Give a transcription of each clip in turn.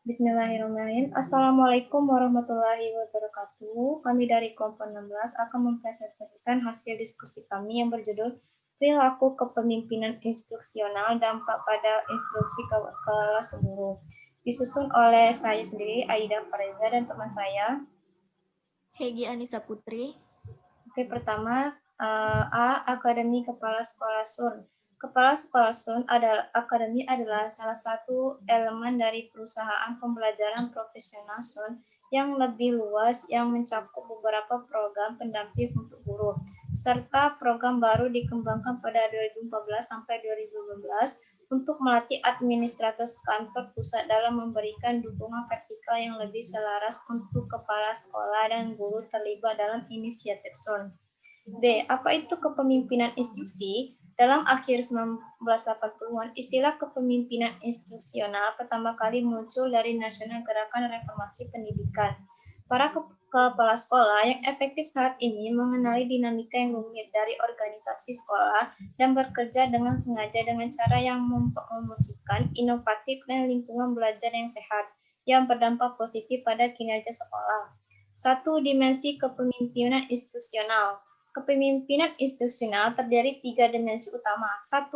Bismillahirrahmanirrahim. Assalamualaikum warahmatullahi wabarakatuh. Kami dari kelompok 16 akan mempresentasikan hasil diskusi kami yang berjudul Perilaku Kepemimpinan Instruksional Dampak pada Instruksi Kelas Guru. Disusun oleh saya sendiri, Aida Fareza, dan teman saya, Hegi Anissa Putri. Oke, pertama, A. Akademi Kepala Sekolah Sun. Kepala Sekolah Sun Akademi adalah salah satu elemen dari perusahaan pembelajaran profesional Sun yang lebih luas yang mencakup beberapa program pendamping untuk guru, serta program baru dikembangkan pada 2014 sampai 2015 untuk melatih administrator kantor pusat dalam memberikan dukungan vertikal yang lebih selaras untuk kepala sekolah dan guru terlibat dalam inisiatif Sun. B. Apa itu kepemimpinan instruksi? Dalam akhir 1980-an, istilah kepemimpinan instruksional pertama kali muncul dari Nasional Gerakan Reformasi Pendidikan. Para kepala sekolah yang efektif saat ini mengenali dinamika yang rumit dari organisasi sekolah dan bekerja dengan sengaja dengan cara yang mempromosikan inovatif dan lingkungan belajar yang sehat yang berdampak positif pada kinerja sekolah. 1. Dimensi kepemimpinan institusional. Kepemimpinan institusional terdiri 3 dimensi utama. 1.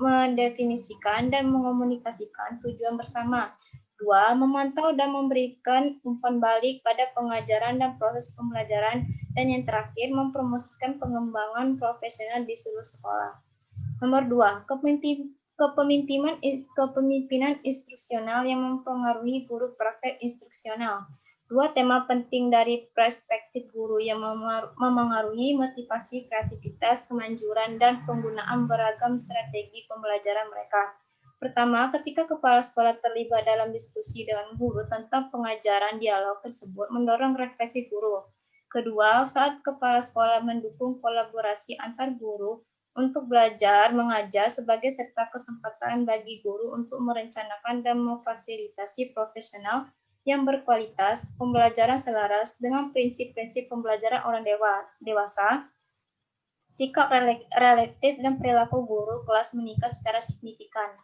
Mendefinisikan dan mengomunikasikan tujuan bersama. 2. Memantau dan memberikan umpan balik pada pengajaran dan proses pembelajaran. Dan yang terakhir, mempromosikan pengembangan profesional di seluruh sekolah. Nomor 2. Kepemimpinan instruksional yang mempengaruhi guru praktek instruksional. 2 tema penting dari perspektif guru yang memengaruhi motivasi, kreativitas, kemanjuran, dan penggunaan beragam strategi pembelajaran mereka. Pertama, ketika kepala sekolah terlibat dalam diskusi dengan guru tentang pengajaran, dialog tersebut mendorong refleksi guru. Kedua, saat kepala sekolah mendukung kolaborasi antar guru untuk belajar mengajar sebagai serta kesempatan bagi guru untuk merencanakan dan memfasilitasi profesional yang berkualitas, pembelajaran selaras dengan prinsip-prinsip pembelajaran orang dewasa, sikap relatif dan perilaku guru kelas meningkat secara signifikan.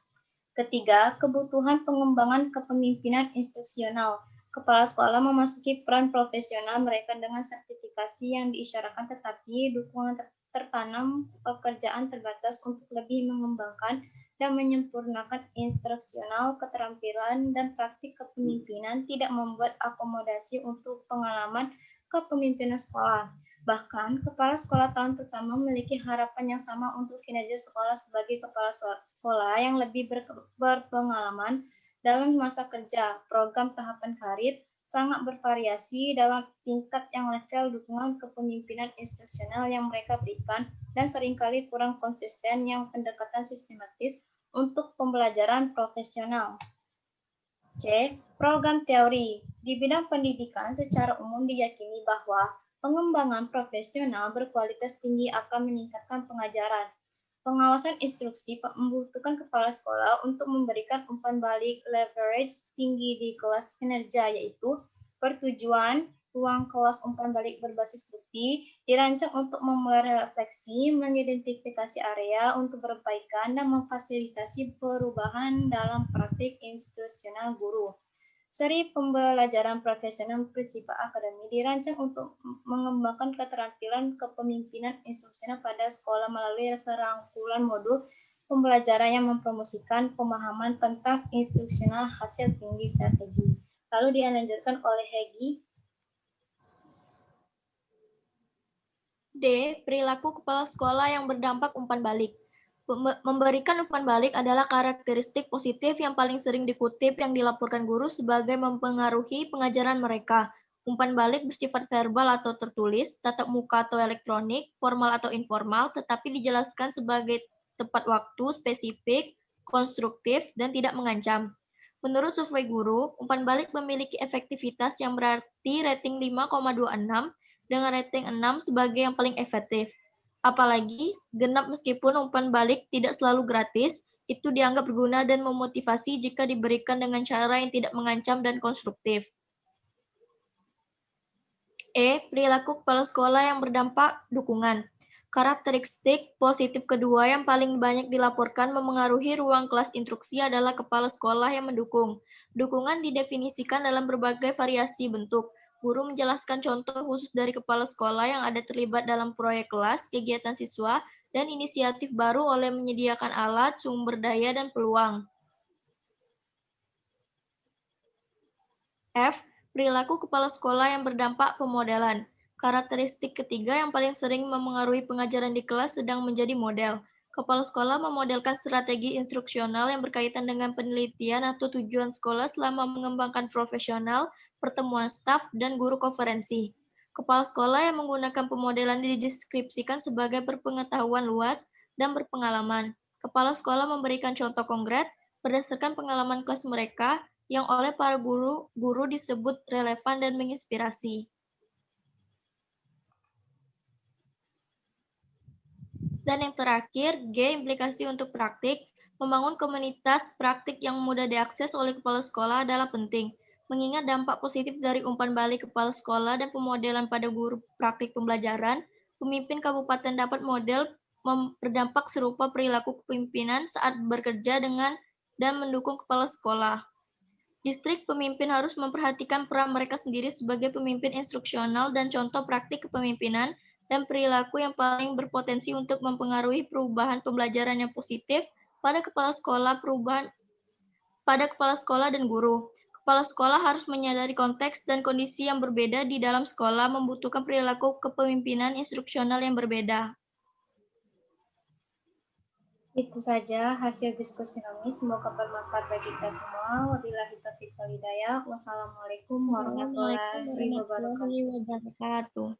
Ketiga, kebutuhan pengembangan kepemimpinan instruksional. Kepala sekolah memasuki peran profesional mereka dengan sertifikasi yang diisyaratkan, tetapi dukungan tertanam pekerjaan terbatas untuk lebih mengembangkan dan menyempurnakan instruksional, keterampilan, dan praktik kepemimpinan tidak membuat akomodasi untuk pengalaman kepemimpinan sekolah. Bahkan, kepala sekolah tahun pertama memiliki harapan yang sama untuk kinerja sekolah sebagai kepala sekolah yang lebih berpengalaman dalam masa kerja. Program tahapan karir sangat bervariasi dalam tingkat yang level dukungan kepemimpinan instruksional yang mereka berikan dan seringkali kurang konsisten yang pendekatan sistematis untuk pembelajaran profesional. C. Program teori. Di bidang pendidikan secara umum diyakini bahwa pengembangan profesional berkualitas tinggi akan meningkatkan pengajaran. Pengawasan instruksi membutuhkan kepala sekolah untuk memberikan umpan balik leverage tinggi di kelas kinerja, yaitu pertujuan ruang kelas umpan balik berbasis bukti dirancang untuk memulai refleksi, mengidentifikasi area untuk perbaikan, dan memfasilitasi perubahan dalam praktik institusional guru. Seri pembelajaran profesional Principia Academy dirancang untuk mengembangkan keterampilan kepemimpinan instruksional pada sekolah melalui serangkulan modul pembelajaran yang mempromosikan pemahaman tentang instruksional hasil tinggi strategi. Lalu dilanjutkan oleh Hegi. D. Perilaku kepala sekolah yang berdampak umpan balik. Memberikan umpan balik adalah karakteristik positif yang paling sering dikutip yang dilaporkan guru sebagai mempengaruhi pengajaran mereka. Umpan balik bersifat verbal atau tertulis, tatap muka atau elektronik, formal atau informal, tetapi dijelaskan sebagai tepat waktu, spesifik, konstruktif, dan tidak mengancam. Menurut survei guru, umpan balik memiliki efektivitas yang berarti rating 5,26 dengan rating 6 sebagai yang paling efektif. Apalagi, genap meskipun umpan balik tidak selalu gratis, itu dianggap berguna dan memotivasi jika diberikan dengan cara yang tidak mengancam dan konstruktif. E. Perilaku kepala sekolah yang berdampak dukungan. Karakteristik positif kedua yang paling banyak dilaporkan memengaruhi ruang kelas instruksi adalah kepala sekolah yang mendukung. Dukungan didefinisikan dalam berbagai variasi bentuk. Guru menjelaskan contoh khusus dari kepala sekolah yang ada terlibat dalam proyek kelas, kegiatan siswa, dan inisiatif baru oleh menyediakan alat, sumber daya, dan peluang. F. Perilaku kepala sekolah yang berdampak pemodelan. Karakteristik ketiga yang paling sering memengaruhi pengajaran di kelas sedang menjadi model. Kepala sekolah memodelkan strategi instruksional yang berkaitan dengan penelitian atau tujuan sekolah selama mengembangkan profesional, pertemuan staf, dan guru konferensi. Kepala sekolah yang menggunakan pemodelan dideskripsikan sebagai berpengetahuan luas dan berpengalaman. Kepala sekolah memberikan contoh konkret berdasarkan pengalaman kelas mereka yang oleh para guru disebut relevan dan menginspirasi. Dan yang terakhir, G, implikasi untuk praktik. Membangun komunitas praktik yang mudah diakses oleh kepala sekolah adalah penting. Mengingat dampak positif dari umpan balik kepala sekolah dan pemodelan pada guru praktik pembelajaran, pemimpin kabupaten dapat model berdampak serupa perilaku kepemimpinan saat bekerja dengan dan mendukung kepala sekolah. Distrik pemimpin harus memperhatikan peran mereka sendiri sebagai pemimpin instruksional dan contoh praktik kepemimpinan dan perilaku yang paling berpotensi untuk mempengaruhi perubahan pembelajaran yang positif pada kepala sekolah dan guru. Kepala sekolah harus menyadari konteks dan kondisi yang berbeda di dalam sekolah membutuhkan perilaku kepemimpinan instruksional yang berbeda. Itu saja hasil diskusi kami. Semoga bermanfaat bagi kita semua. Wabillahi taufiq wal hidayah. Wassalamualaikum warahmatullahi wabarakatuh.